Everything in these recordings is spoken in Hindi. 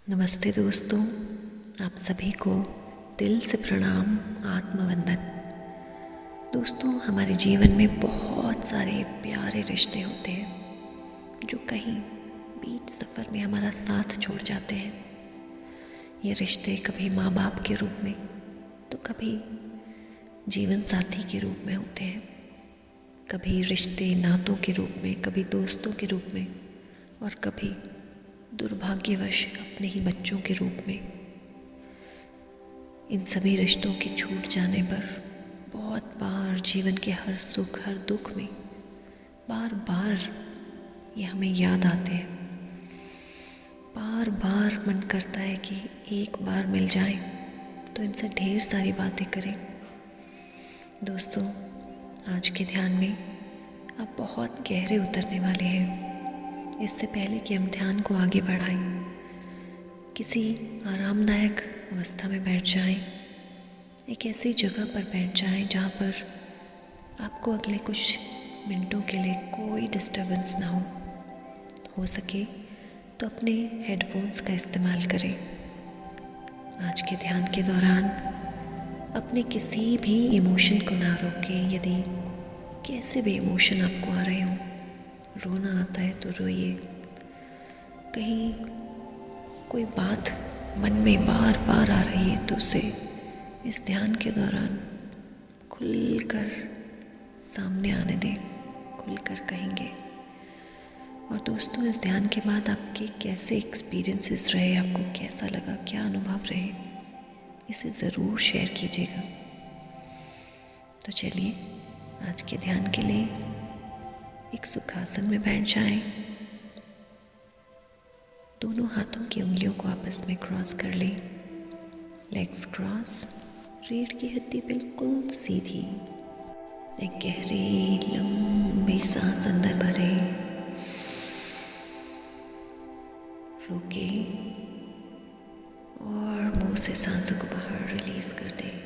नमस्ते दोस्तों, आप सभी को दिल से प्रणाम, आत्मवंदन। दोस्तों, हमारे जीवन में बहुत सारे प्यारे रिश्ते होते हैं जो कहीं बीच सफ़र में हमारा साथ छोड़ जाते हैं। ये रिश्ते कभी माँ बाप के रूप में तो कभी जीवन साथी के रूप में होते हैं, कभी रिश्ते नातों के रूप में, कभी दोस्तों के रूप में और कभी दुर्भाग्यवश अपने ही बच्चों के रूप में। इन सभी रिश्तों के छूट जाने पर बहुत बार जीवन के हर सुख हर दुख में बार बार ये हमें याद आते हैं। बार बार मन करता है कि एक बार मिल जाए तो इनसे ढेर सारी बातें करें। दोस्तों, आज के ध्यान में आप बहुत गहरे उतरने वाले हैं। इससे पहले कि हम ध्यान को आगे बढ़ाएं, किसी आरामदायक अवस्था में बैठ जाएं, एक ऐसी जगह पर बैठ जाएं जहाँ पर आपको अगले कुछ मिनटों के लिए कोई डिस्टर्बेंस ना हो सके तो अपने हेडफोन्स का इस्तेमाल करें। आज के ध्यान के दौरान अपने किसी भी इमोशन को ना रोकें। यदि कैसे भी इमोशन आपको आ रहे हों, रोना आता है तो रोइए। कहीं कोई बात मन में बार बार आ रही है तो उसे इस ध्यान के दौरान खुलकर सामने आने दें, खुलकर कहेंगे। और दोस्तों, इस ध्यान के बाद आपके कैसे एक्सपीरियंसेस रहे, आपको कैसा लगा, क्या अनुभव रहे, इसे ज़रूर शेयर कीजिएगा। तो चलिए, आज के ध्यान के लिए एक सुखासन में बैठ जाएं। दोनों हाथों की उंगलियों को आपस में क्रॉस कर लें, लेग्स क्रॉस, रीढ़ की हड्डी बिल्कुल सीधी। एक गहरी लंबी सांस अंदर भरें, रुकें और मुंह से सांसों को बाहर रिलीज कर दें।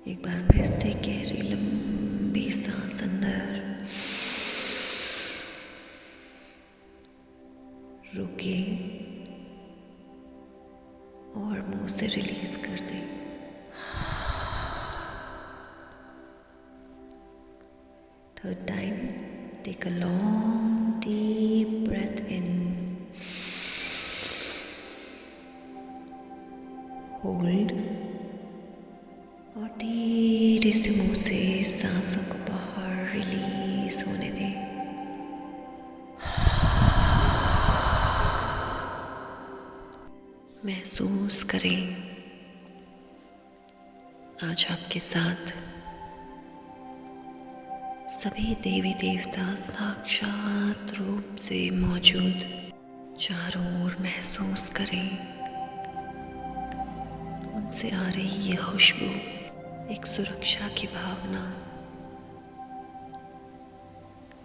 एक बार फिर से गहरी लंबी सांस अंदर, रुके और मुंह से रिलीज कर दें। Third time, take a long deep breath in, hold और धीरे से मुंह से सांसों को बाहर रिलीज होने दें। महसूस करें आज आपके साथ सभी देवी देवता साक्षात रूप से मौजूद। चारों ओर महसूस करें उनसे आ रही ये खुशबू, एक सुरक्षा की भावना।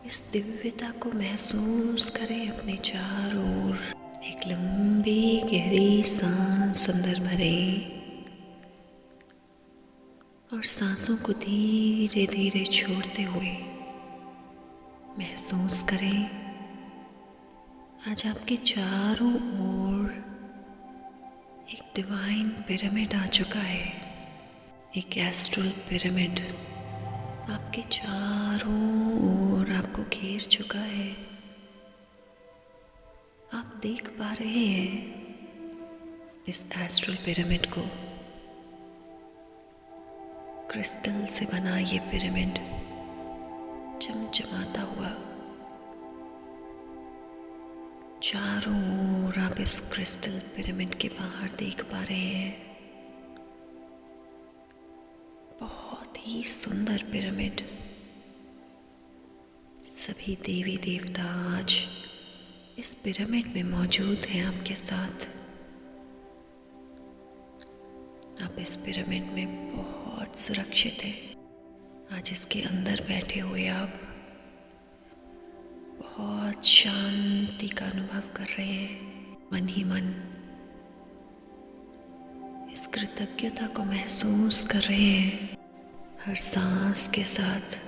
इस दिव्यता को महसूस करें अपने चारों ओर। एक लंबी गहरी सांस अंदर भरें और सांसों को धीरे धीरे छोड़ते हुए महसूस करें आज आपके चारों ओर एक डिवाइन पिरामिड आ चुका है। एक एस्ट्रल पिरामिड आपके चारों ओर आपको घेर चुका है। आप देख पा रहे हैं इस एस्ट्रल पिरामिड को। क्रिस्टल से बना ये पिरामिड चमचमाता हुआ, चारों ओर आप इस क्रिस्टल पिरामिड के बाहर देख पा रहे हैं। बहुत ही सुंदर पिरामिड। सभी देवी देवता आज इस पिरामिड में मौजूद हैं आपके साथ। आप इस पिरामिड में बहुत सुरक्षित हैं। आज इसके अंदर बैठे हुए आप बहुत शांति का अनुभव कर रहे हैं। मन ही मन इस कृतज्ञता को महसूस कर रहे हैं। हर सांस के साथ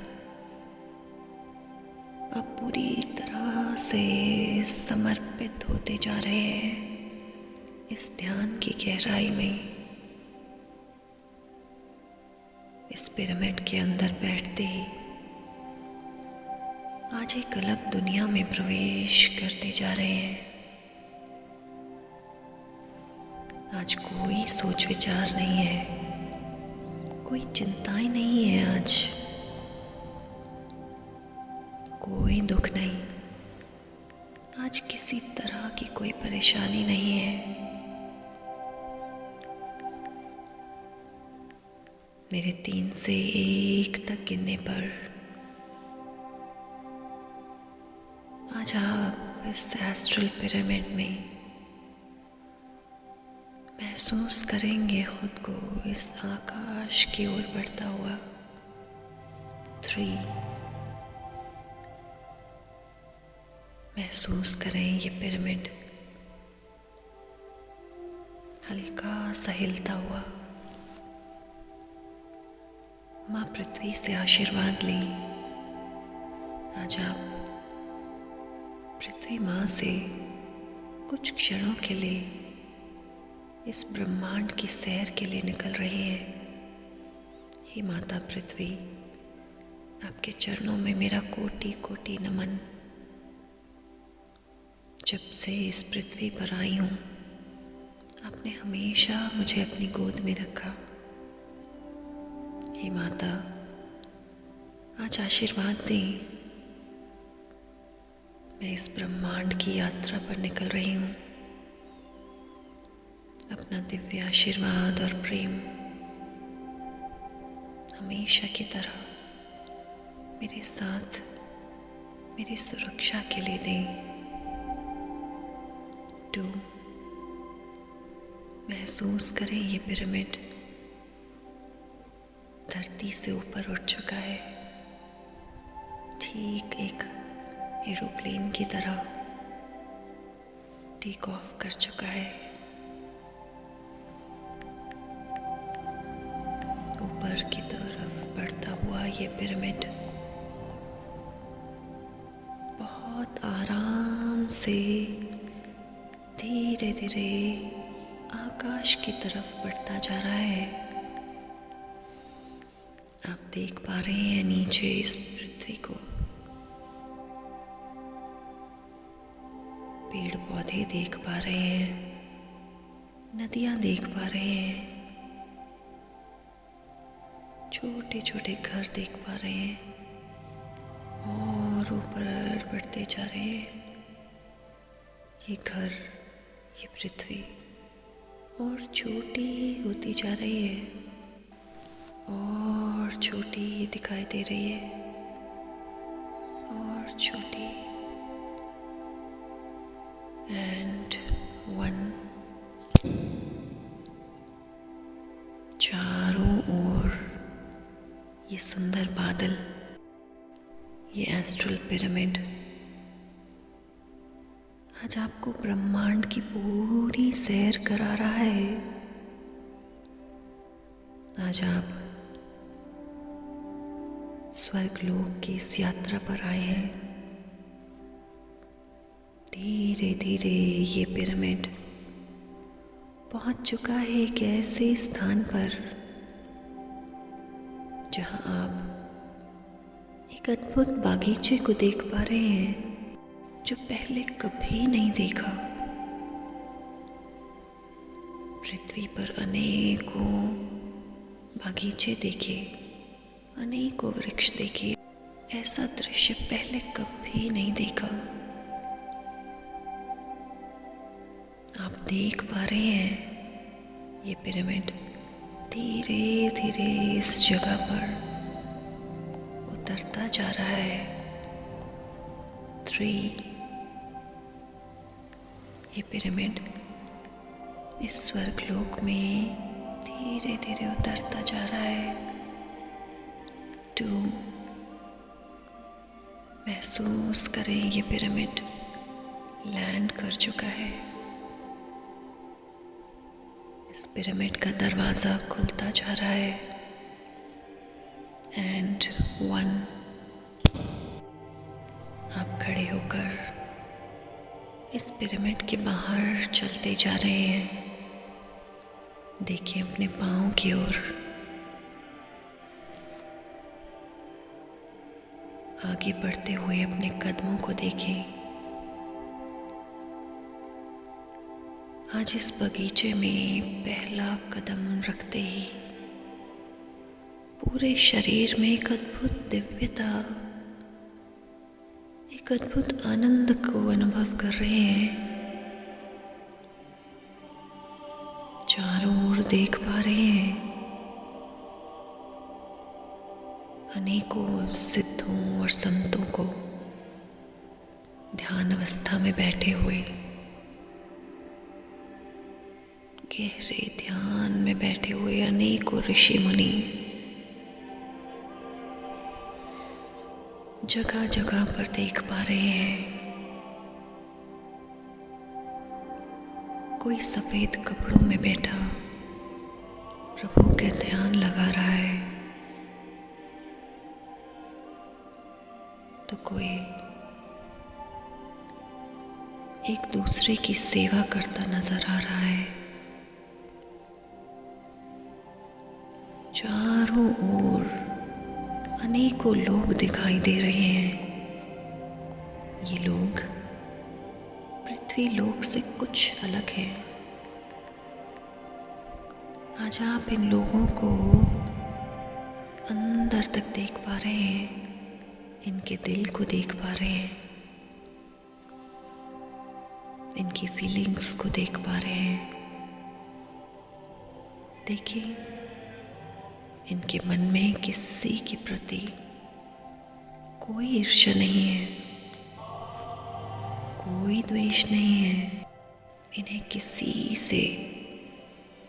आप पूरी तरह से समर्पित होते जा रहे हैं इस ध्यान की गहराई में। इस पिरामिड के अंदर बैठते ही आज एक अलग दुनिया में प्रवेश करते जा रहे हैं। आज कोई सोच विचार नहीं है, कोई चिंताएं नहीं है, आज कोई दुख नहीं, आज किसी तरह की कोई परेशानी नहीं है। मेरे 3 से 1 तक गिनने पर आज आप इस एस्ट्रल पिरामिड में महसूस करेंगे खुद को इस आकाश की ओर बढ़ता हुआ। 3 महसूस करें ये पिरामिड हल्का सा हिलता हुआ। माँ पृथ्वी से आशीर्वाद लें। आज आप पृथ्वी माँ से कुछ क्षणों के लिए इस ब्रह्मांड की सैर के लिए निकल रहे हैं। हे माता पृथ्वी, आपके चरणों में मेरा कोटि कोटि नमन। जब से इस पृथ्वी पर आई हूँ, आपने हमेशा मुझे अपनी गोद में रखा। हे माता, आज आशीर्वाद दें। मैं इस ब्रह्मांड की यात्रा पर निकल रही हूँ। अपना दिव्य आशीर्वाद और प्रेम हमेशा की तरह मेरे साथ मेरी सुरक्षा के लिए दें। 2 महसूस करें ये पिरामिड धरती से ऊपर उठ चुका है, ठीक एक एरोप्लेन की तरह टेक ऑफ कर चुका है। ऊपर की तरफ बढ़ता हुआ ये पिरामिड बहुत आराम से धीरे धीरे आकाश की तरफ बढ़ता जा रहा है। आप देख पा रहे हैं नीचे इस पृथ्वी को। पेड़ पौधे देख पा रहे हैं, नदियां देख पा रहे हैं, छोटे छोटे घर देख पा रहे हैं और ऊपर बढ़ते जा रहे हैं। ये घर, ये पृथ्वी और छोटी होती जा रही है और छोटी दिखाई दे रही है और छोटी। एंड 1 चारों ओर ये सुंदर बादल, ये एस्ट्रल पिरामिड आज आपको ब्रह्मांड की पूरी सैर करा रहा है। आज आप स्वर्गलोक की इस यात्रा पर आए हैं। धीरे धीरे ये पिरामिड पहुंच चुका है एक ऐसे स्थान पर जहां आप एक अद्भुत बागीचे को देख पा रहे हैं जो पहले कभी नहीं देखा। पृथ्वी पर अनेकों बागीचे देखे, अनेकों वृक्ष देखे, ऐसा दृश्य पहले कभी नहीं देखा। आप देख पा रहे हैं ये पिरामिड धीरे धीरे इस जगह पर उतरता जा रहा है। 3 ये पिरामिड इस स्वर्गलोक में धीरे धीरे उतरता जा रहा है। 2 महसूस करें ये पिरामिड लैंड कर चुका है। इस पिरामिड का दरवाज़ा खुलता जा रहा है। एंड 1 आप खड़े होकर इस पिरामिड के बाहर चलते जा रहे हैं। देखिए अपने पाँव की ओर। आगे बढ़ते हुए अपने कदमों को देखें। आज इस बगीचे में पहला कदम रखते ही पूरे शरीर में एक अद्भुत दिव्यता, एक अद्भुत आनंद को अनुभव कर रहे हैं। चारों ओर देख पा रहे हैं अनेकों सिद्धों और संतों को ध्यान अवस्था में बैठे हुए, गहरे ध्यान में बैठे हुए अनेकों ऋषि मुनि जगह जगह पर देख पा रहे हैं। कोई सफेद कपड़ों में बैठा प्रभु के ध्यान लगा रहा है, तो कोई एक दूसरे की सेवा करता नजर आ रहा है। चारों ओर अनेकों लोग दिखाई दे रहे हैं। ये लोग पृथ्वी लोक से कुछ अलग है। आज आप इन लोगों को अंदर तक देख पा रहे हैं, इनके दिल को देख पा रहे हैं, इनकी फीलिंग्स को देख पा रहे हैं। देखिए इनके मन में किसी के प्रति कोई ईर्ष्या नहीं है, कोई द्वेष नहीं है। इन्हें किसी से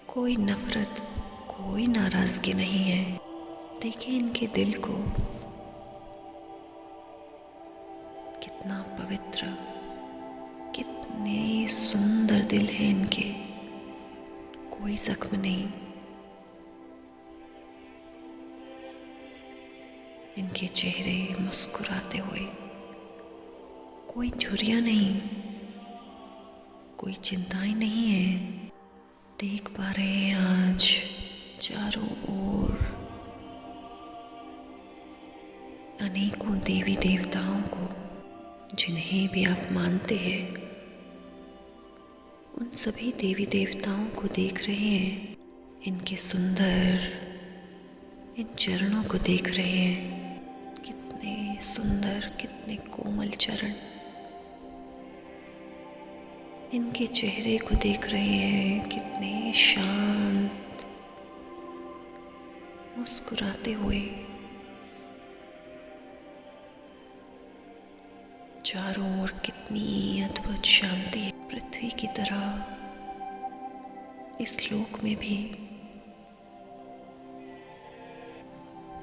कोई नफरत, कोई नाराजगी नहीं है। देखिए इनके दिल को, कितना पवित्र, कितने सुंदर दिल है इनके। कोई जख्म नहीं, इनके चेहरे मुस्कुराते हुए, कोई झुर्रियां नहीं, कोई चिंताएं नहीं है। देख पा रहे हैं आज चारों ओर अनेकों देवी देवताओं को, जिन्हें भी आप मानते हैं, उन सभी देवी देवताओं को देख रहे हैं। इनके सुंदर इन चरणों को देख रहे हैं। कितने सुंदर, कितने कोमल चरण। इनके चेहरे को देख रहे हैं, कितने शांत, मुस्कुराते हुए। चारों ओर कितनी अद्भुत शांति है। पृथ्वी की तरह इस लोक में भी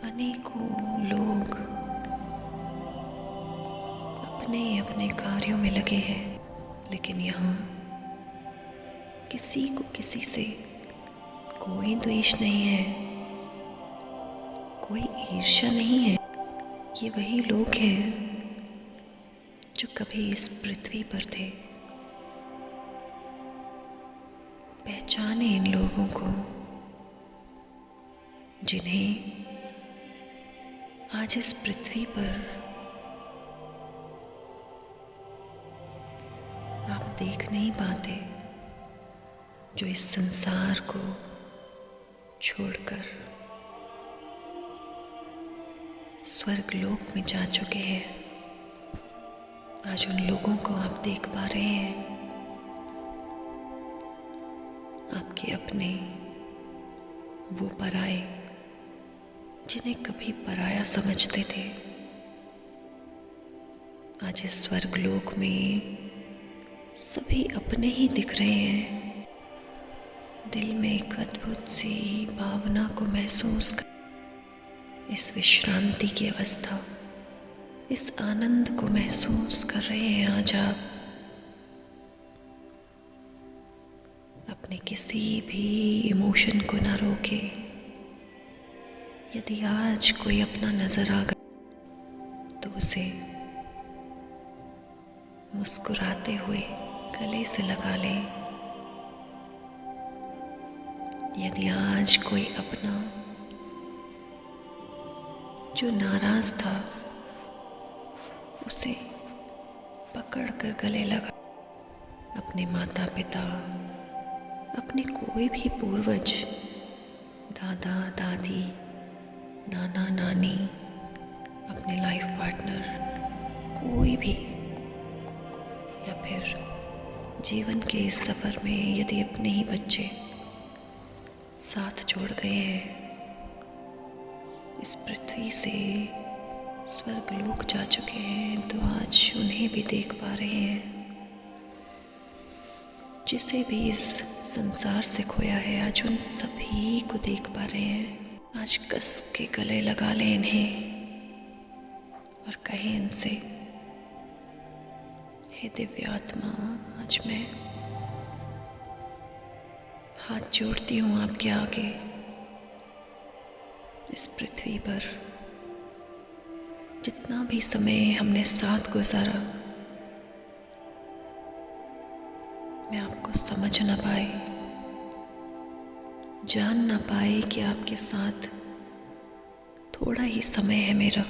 अनेकों लोग अपने अपने कार्यों में लगे हैं, लेकिन यहाँ किसी को किसी से कोई द्वेष नहीं है, कोई ईर्ष्या नहीं है। ये वही लोग हैं जो कभी इस पृथ्वी पर थे। पहचाने इन लोगों को, जिन्हें आज इस पृथ्वी पर आप देख नहीं पाते, जो इस संसार को छोड़कर स्वर्गलोक में जा चुके हैं। आज उन लोगों को आप देख पा रहे हैं, आपके अपने, वो पराए, जिन्हें कभी पराया समझते थे। आज इस स्वर्गलोक में सभी अपने ही दिख रहे हैं। दिल में एक अद्भुत सी भावना को महसूस कर, इस विश्रांति की अवस्था, इस आनंद को महसूस कर रहे हैं। आज आप अपने किसी भी इमोशन को ना रोके। यदि आज कोई अपना नजर आ गया तो उसे मुस्कुराते हुए गले से लगा लें। यदि आज कोई अपना जो नाराज था उसे पकड़ कर गले लगा, अपने माता पिता, अपने कोई भी पूर्वज, दादा दादी, नाना नानी, अपने लाइफ पार्टनर, कोई भी, या फिर जीवन के इस सफ़र में यदि अपने ही बच्चे साथ छोड़ गए हैं, इस पृथ्वी से स्वर्गलोक जा चुके हैं, तो आज उन्हें भी देख पा रहे हैं। जिसे भी इस संसार से खोया है, आज उन सभी को देख पा रहे हैं। आज कस के गले लगा लें इन्हें और कहें इनसे, हे दिव्य आत्मा, आज मैं हाथ जोड़ती हूँ आपके आगे। इस पृथ्वी पर जितना भी समय हमने साथ गुजारा, मैं आपको समझ ना पाई, जान ना पाई कि आपके साथ थोड़ा ही समय है मेरा।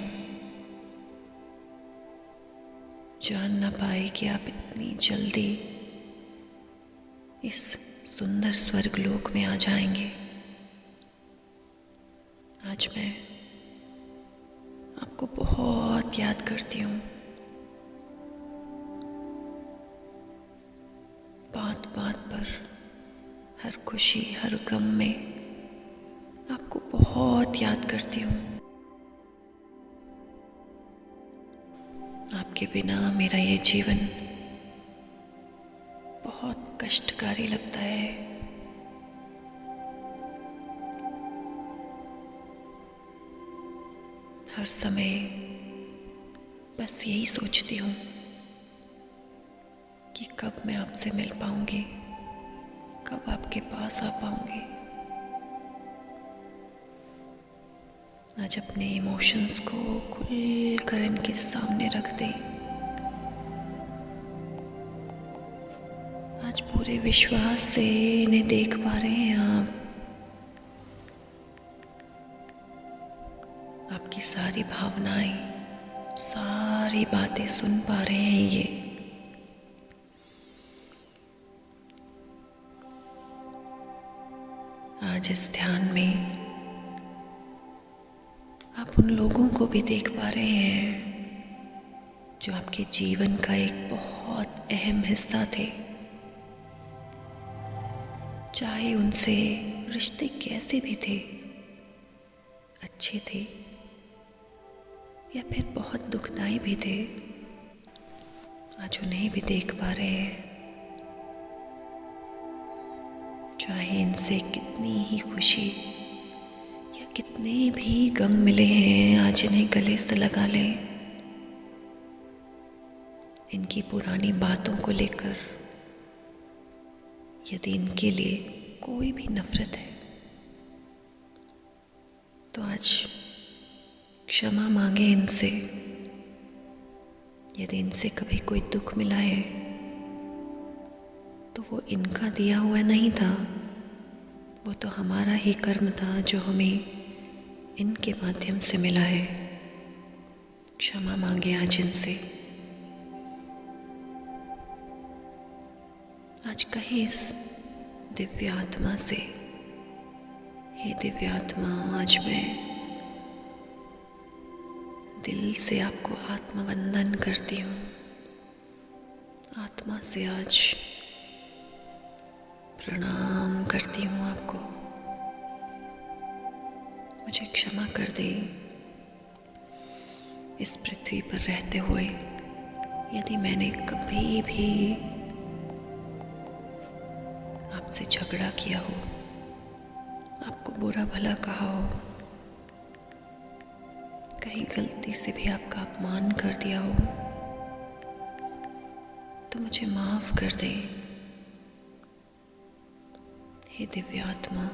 जान ना पाई कि आप इतनी जल्दी इस सुंदर स्वर्गलोक में आ जाएंगे। आज मैं आपको बहुत याद करती हूँ। बात बात पर, हर खुशी हर गम में आपको बहुत याद करती हूँ। आपके बिना मेरा ये जीवन बहुत कष्टकारी लगता है। हर समय बस यही सोचती हूँ कि कब मैं आपसे मिल पाऊंगी, कब आपके पास आ पाऊंगी। आज अपने इमोशंस को खुल कर इनके सामने रख दे। आज पूरे विश्वास से इन्हें देख पा रहे हैं आप। आपकी सारी भावनाएं, सारी बातें सुन पा रहे हैं ये। आज इस ध्यान में आप उन लोगों को भी देख पा रहे हैं जो आपके जीवन का एक बहुत अहम हिस्सा थे। चाहे उनसे रिश्ते कैसे भी थे, अच्छे थे या फिर बहुत दुखदाई भी थे, आज उन्हें भी देख पा रहे हैं। चाहे इनसे कितनी ही खुशी या कितने भी गम मिले हैं, आज इन्हें गले से लगा लें। इनकी पुरानी बातों को लेकर यदि इनके लिए कोई भी नफरत है, तो आज क्षमा मांगे इनसे। यदि इनसे कभी कोई दुख मिला है, तो वो इनका दिया हुआ नहीं था, वो तो हमारा ही कर्म था जो हमें इनके माध्यम से मिला है। क्षमा मांगे आज इनसे। आज कहें इस दिव्य आत्मा से, हे दिव्य आत्मा, आज मैं दिल से आपको आत्मवंदन करती हूँ। आत्मा से आज प्रणाम करती हूँ आपको। मुझे क्षमा कर दे। इस पृथ्वी पर रहते हुए यदि मैंने कभी भी आपसे झगड़ा किया हो, आपको बुरा भला कहा हो, कहीं गलती से भी आपका अपमान कर दिया हो, तो मुझे माफ कर दे। हे दिव्य आत्मा,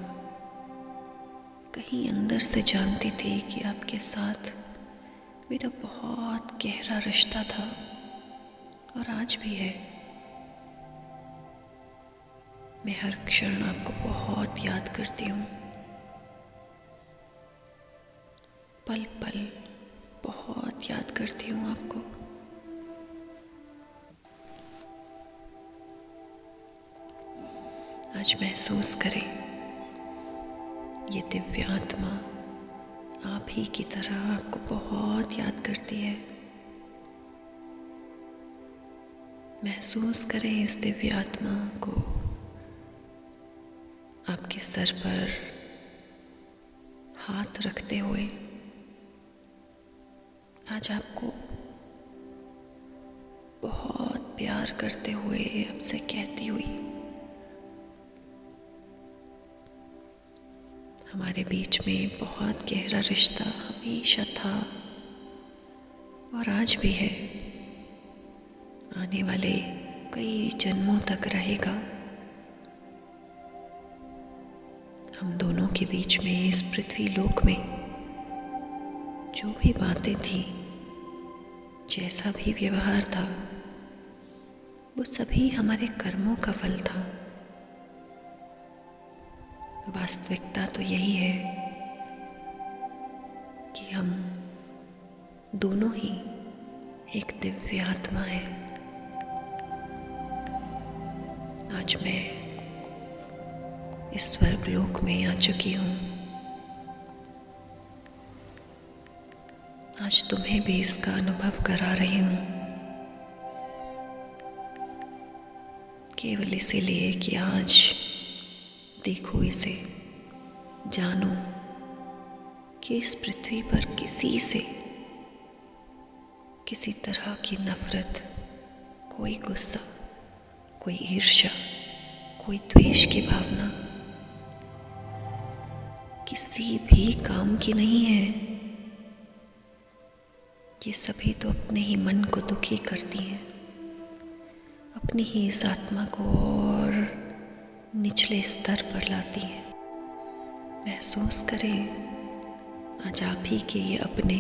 कहीं अंदर से जानती थी कि आपके साथ मेरा बहुत गहरा रिश्ता था और आज भी है। मैं हर क्षण आपको बहुत याद करती हूँ, पल पल बहुत याद करती हूँ आपको। आज महसूस करें, ये दिव्य आत्मा आप ही की तरह आपको बहुत याद करती है। महसूस करें इस दिव्य आत्मा को आपके सर पर हाथ रखते हुए आज आपको बहुत प्यार करते हुए आपसे कहती हुई, हमारे बीच में बहुत गहरा रिश्ता हमेशा था और आज भी है, आने वाले कई जन्मों तक रहेगा। हम दोनों के बीच में इस पृथ्वी लोक में जो भी बातें थी, जैसा भी व्यवहार था, वो सभी हमारे कर्मों का फल था। वास्तविकता तो यही है कि हम दोनों ही एक दिव्य आत्मा है। आज मैं इस स्वर्ग लोक में आ चुकी हूँ। आज तुम्हें भी इसका अनुभव करा रही हूँ, केवल इसीलिए कि आज देखो इसे, जानो कि इस पृथ्वी पर किसी से किसी तरह की नफरत, कोई गुस्सा, कोई ईर्ष्या, कोई द्वेष की भावना किसी भी काम की नहीं है। ये सभी तो अपने ही मन को दुखी करती हैं, अपनी ही इस आत्मा को और निचले स्तर पर लाती हैं। महसूस करें, आज आप ही के ये अपने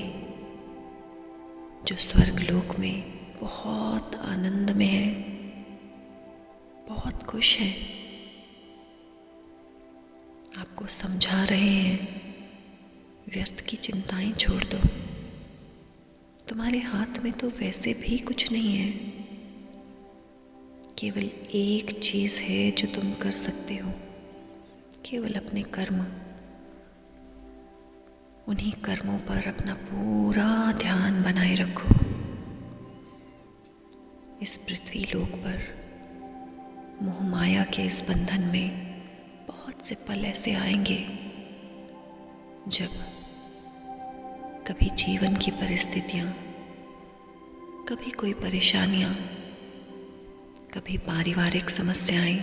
जो स्वर्ग लोक में बहुत आनंद में हैं, बहुत खुश हैं, आपको समझा रहे हैं, व्यर्थ की चिंताएं छोड़ दो। तुम्हारे हाथ में तो वैसे भी कुछ नहीं है, केवल एक चीज है जो तुम कर सकते हो, केवल अपने कर्म। उन्हीं कर्मों पर अपना पूरा ध्यान बनाए रखो। इस पृथ्वी लोक पर मोह माया के इस बंधन में बहुत से पल ऐसे आएंगे जब कभी जीवन की परिस्थितियां, कभी कोई परेशानियां, कभी पारिवारिक समस्याएं,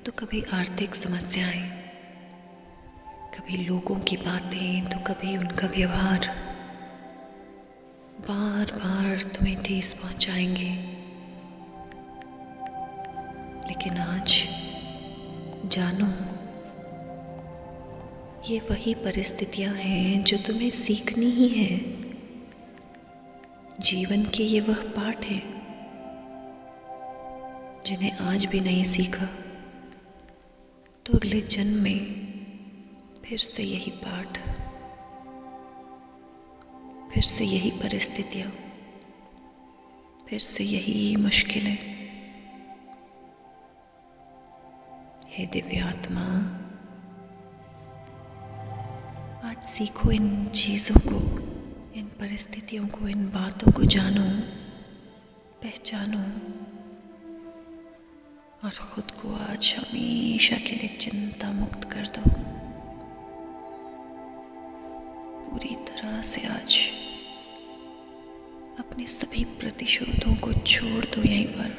तो कभी आर्थिक समस्याएं, कभी लोगों की बातें, तो कभी उनका व्यवहार बार बार तुम्हें ठेस पहुंचाएंगे। लेकिन आज जानो, ये वही परिस्थितियां हैं जो तुम्हें सीखनी ही है। जीवन के ये वह पाठ हैं जिन्हें आज भी नहीं सीखा तो अगले जन्म में फिर से यही पाठ, फिर से यही परिस्थितियां, फिर से यही मुश्किलें। हे दिव्य आत्मा, आज सीखो इन चीज़ों को, इन परिस्थितियों को, इन बातों को जानो, पहचानो और खुद को आज हमेशा के लिए चिंता मुक्त कर दो। पूरी तरह से आज अपने सभी प्रतिशोधों को छोड़ दो यहीं पर,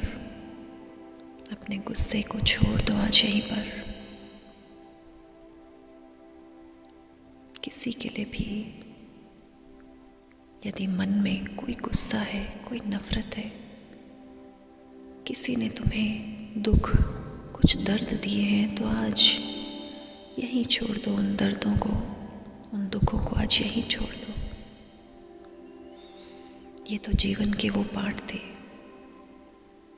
अपने गुस्से को छोड़ दो आज यहीं पर। किसी के लिए भी यदि मन में कोई गुस्सा है, कोई नफरत है, किसी ने तुम्हें दुख, कुछ दर्द दिए हैं, तो आज यहीं छोड़ दो उन दर्दों को, उन दुखों को आज यहीं छोड़ दो। ये तो जीवन के वो पाठ थे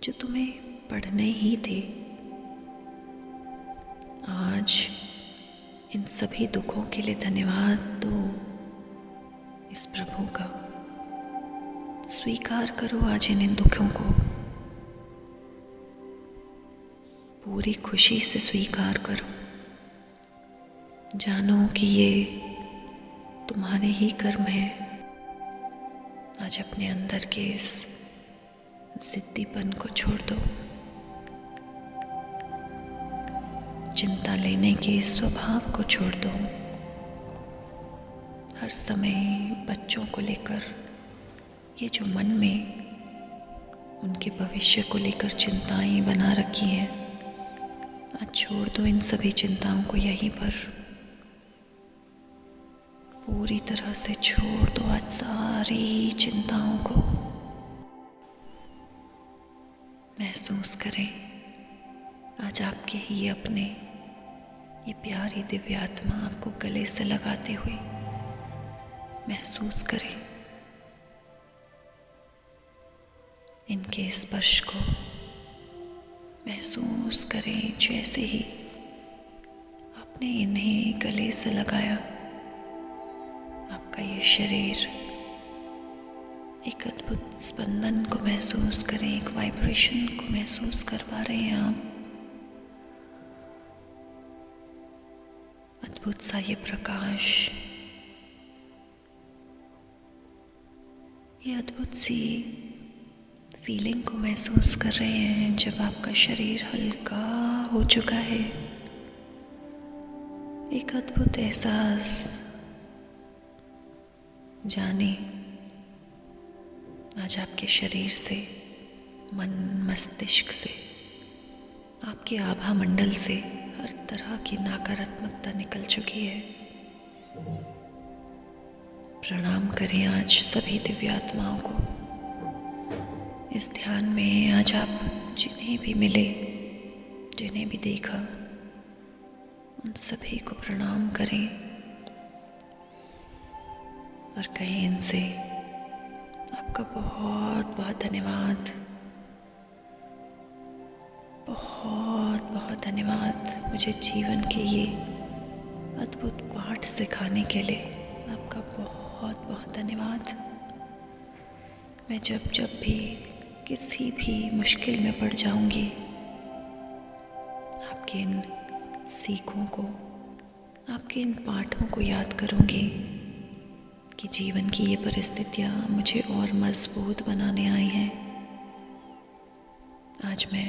जो तुम्हें पढ़ने ही थे, आज इन सभी दुखों के लिए धन्यवाद दो इस प्रभु का। स्वीकार करो आज इन दुखों को, पूरी खुशी से स्वीकार करो। जानो कि ये तुम्हारे ही कर्म है। आज अपने अंदर के इस जिद्दीपन को छोड़ दो, चिंता लेने के इस स्वभाव को छोड़ दो। हर समय बच्चों को लेकर ये जो मन में उनके भविष्य को लेकर चिंताएं बना रखी हैं, आज छोड़ दो इन सभी चिंताओं को यहीं पर। पूरी तरह से छोड़ दो आज सारी चिंताओं को। महसूस करें आज आपके ही अपने ये प्यारी दिव्य आत्मा आपको गले से लगाते हुए। महसूस करें इनके स्पर्श को। महसूस करें जैसे ही आपने इन्हें गले से लगाया, आपका ये शरीर एक अद्भुत स्पंदन को महसूस करें, एक वाइब्रेशन को महसूस कर पा रहे हैं आप। अद्भुत सा ये प्रकाश, ये अद्भुत सी फीलिंग को महसूस कर रहे हैं जब आपका शरीर हल्का हो चुका है। एक अद्भुत एहसास जाने आज आपके शरीर से, मन मस्तिष्क से, आपके आभा मंडल से हर तरह की नकारात्मकता निकल चुकी है। प्रणाम करें आज सभी दिव्य आत्माओं को। इस ध्यान में आज आप जिन्हें भी मिले, जिन्हें भी देखा, उन सभी को प्रणाम करें और कहें इनसे आपका बहुत बहुत धन्यवाद, बहुत बहुत धन्यवाद मुझे जीवन के ये अद्भुत पाठ सिखाने के लिए। आपका बहुत बहुत धन्यवाद। मैं जब जब भी किसी भी मुश्किल में पड़ जाऊंगी, आपके इन सीखों को, आपके इन पाठों को याद करूंगी कि जीवन की ये परिस्थितियां मुझे और मजबूत बनाने आई हैं। आज मैं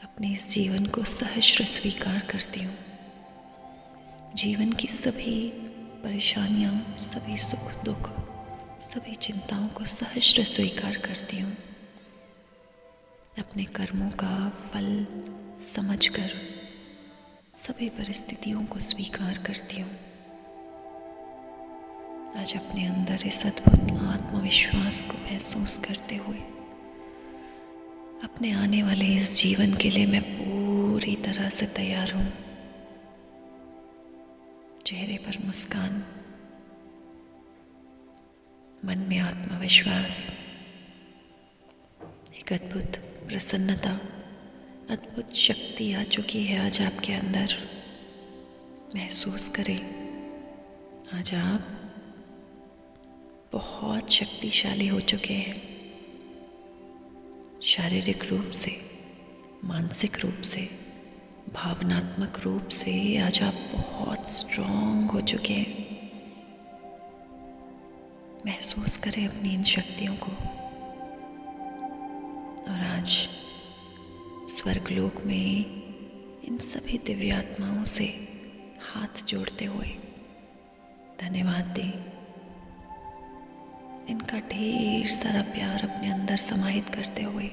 अपने इस जीवन को सहर्ष स्वीकार करती हूँ। जीवन की सभी परेशानियाँ, सभी सुख दुख, सभी चिंताओं को सहर्ष स्वीकार करती हूँ। अपने कर्मों का फल समझकर सभी परिस्थितियों को स्वीकार करती हूँ। आज अपने अंदर इस अद्भुत आत्मविश्वास को महसूस करते हुए अपने आने वाले इस जीवन के लिए मैं पूरी तरह से तैयार हूँ। चेहरे पर मुस्कान, मन में आत्मविश्वास, एक अद्भुत प्रसन्नता, अद्भुत शक्ति आ चुकी है आज आपके अंदर। महसूस करें आज आप बहुत शक्तिशाली हो चुके हैं। शारीरिक रूप से, मानसिक रूप से, भावनात्मक रूप से आज आप बहुत स्ट्रॉन्ग हो चुके हैं। महसूस करें अपनी इन शक्तियों को और आज स्वर्गलोक में इन सभी दिव्य आत्माओं से हाथ जोड़ते हुए धन्यवाद दें। इनका ढेर सारा प्यार अपने अंदर समाहित करते हुए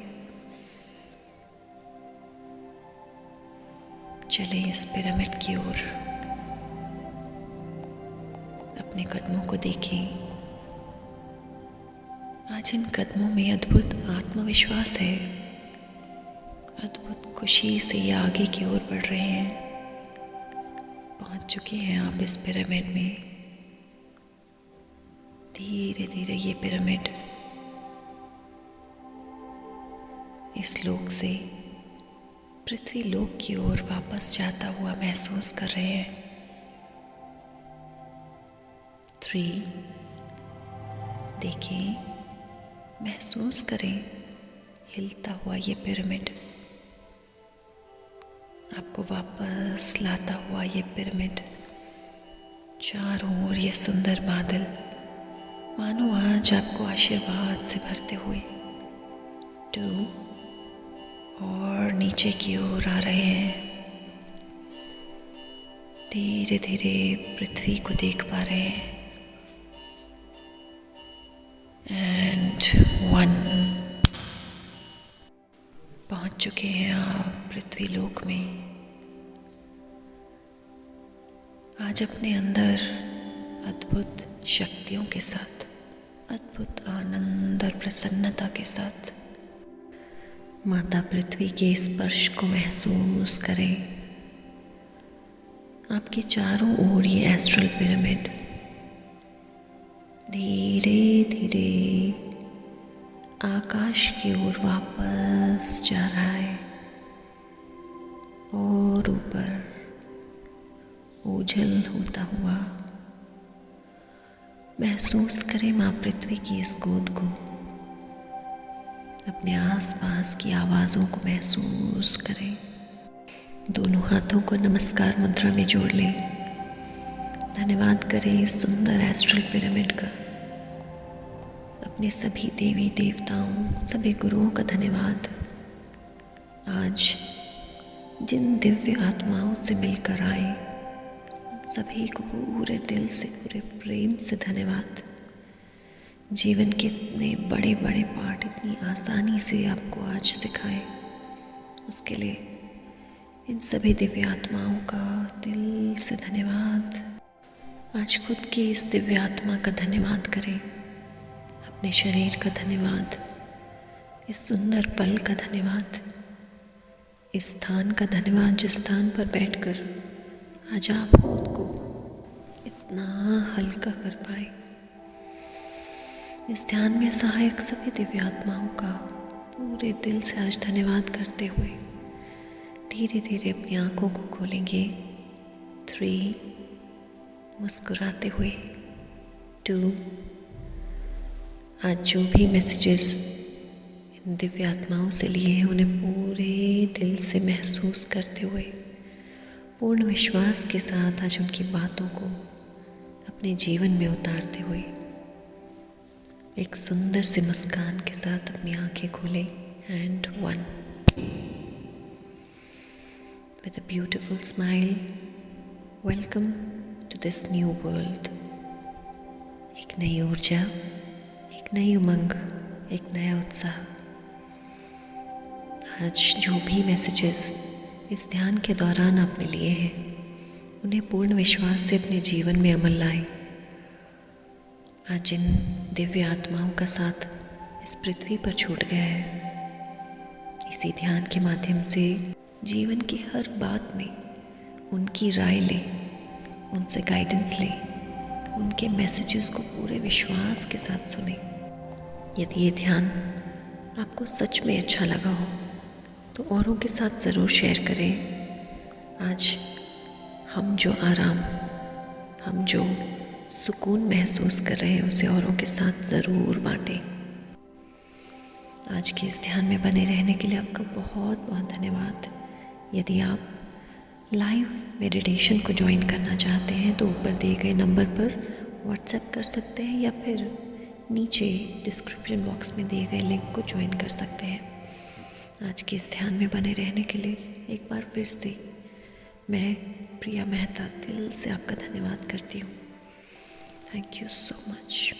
चलें इस पिरामिड की ओर। अपने कदमों को देखें। आज इन कदमों में अद्भुत आत्मविश्वास है। अद्भुत खुशी से ये आगे की ओर बढ़ रहे हैं। पहुंच चुके हैं आप इस पिरामिड में। धीरे धीरे ये पिरामिड इस लोक से पृथ्वी लोक की ओर वापस जाता हुआ महसूस कर रहे हैं। 3, देखिए, महसूस करें हिलता हुआ ये पिरामिड, आपको वापस लाता हुआ ये पिरामिड, चारों ओर ये सुंदर बादल मानो आज आपको आशीर्वाद से भरते हुए 2 और नीचे की ओर आ रहे हैं। धीरे धीरे पृथ्वी को देख पा रहे हैं एंड 1 पहुंच चुके हैं आप पृथ्वी लोक में। आज अपने अंदर अद्भुत शक्तियों के साथ, अद्भुत आनंद और प्रसन्नता के साथ माता पृथ्वी के स्पर्श को महसूस करें। आपके चारों ओर ये एस्ट्रल पिरामिड धीरे धीरे आकाश की ओर वापस जा रहा है और ऊपर ओझल होता हुआ महसूस करें माँ पृथ्वी की इस गोद को, अपने आसपास की आवाज़ों को महसूस करें। दोनों हाथों को नमस्कार मुद्रा में जोड़ लें। धन्यवाद करें इस सुंदर एस्ट्रल पिरामिड का, अपने सभी देवी देवताओं, सभी गुरुओं का धन्यवाद। आज जिन दिव्य आत्माओं से मिलकर आए सभी को पूरे दिल से, पूरे प्रेम से धन्यवाद। जीवन के इतने बड़े बड़े पाठ इतनी आसानी से आपको आज सिखाए, उसके लिए इन सभी दिव्य आत्माओं का दिल से धन्यवाद। आज खुद की इस दिव्य आत्मा का धन्यवाद करें, अपने शरीर का धन्यवाद, इस सुंदर पल का धन्यवाद, इस स्थान का धन्यवाद जिस स्थान पर बैठकर आज आप खुद को इतना हल्का कर पाए। इस ध्यान में सहायक सभी दिव्य आत्माओं का पूरे दिल से आज धन्यवाद करते हुए धीरे धीरे अपनी आंखों को खोलेंगे। 3 मुस्कुराते हुए 2 आज जो भी मैसेजेस इन दिव्य आत्माओं से लिए हैं उन्हें पूरे दिल से महसूस करते हुए पूर्ण विश्वास के साथ आज उनकी बातों को अपने जीवन में उतारते हुए एक सुंदर सी मुस्कान के साथ अपनी आंखें खोलें। And 1 with a beautiful smile, welcome to this new world। एक नई ऊर्जा, एक नई उमंग, एक नया उत्साह। आज जो भी मैसेजेस इस ध्यान के दौरान आपने लिए हैं उन्हें पूर्ण विश्वास से अपने जीवन में अमल लाएं। आज जिन दिव्य आत्माओं का साथ इस पृथ्वी पर छूट गया है, इसी ध्यान के माध्यम से जीवन की हर बात में उनकी राय लें, उनसे गाइडेंस लें, उनके मैसेजेस को पूरे विश्वास के साथ सुनें। यदि ये ध्यान आपको सच में अच्छा लगा हो तो औरों के साथ ज़रूर शेयर करें। आज हम जो आराम, हम जो सुकून महसूस कर रहे हैं उसे औरों के साथ ज़रूर बांटें। आज के इस ध्यान में बने रहने के लिए आपका बहुत बहुत धन्यवाद। यदि आप लाइव मेडिटेशन को ज्वाइन करना चाहते हैं तो ऊपर दिए गए नंबर पर व्हाट्सएप कर सकते हैं या फिर नीचे डिस्क्रिप्शन बॉक्स में दिए गए लिंक को ज्वाइन कर सकते हैं। आज के इस ध्यान में बने रहने के लिए एक बार फिर से मैं प्रिया मेहता दिल से आपका धन्यवाद करती हूँ। Thank you so much.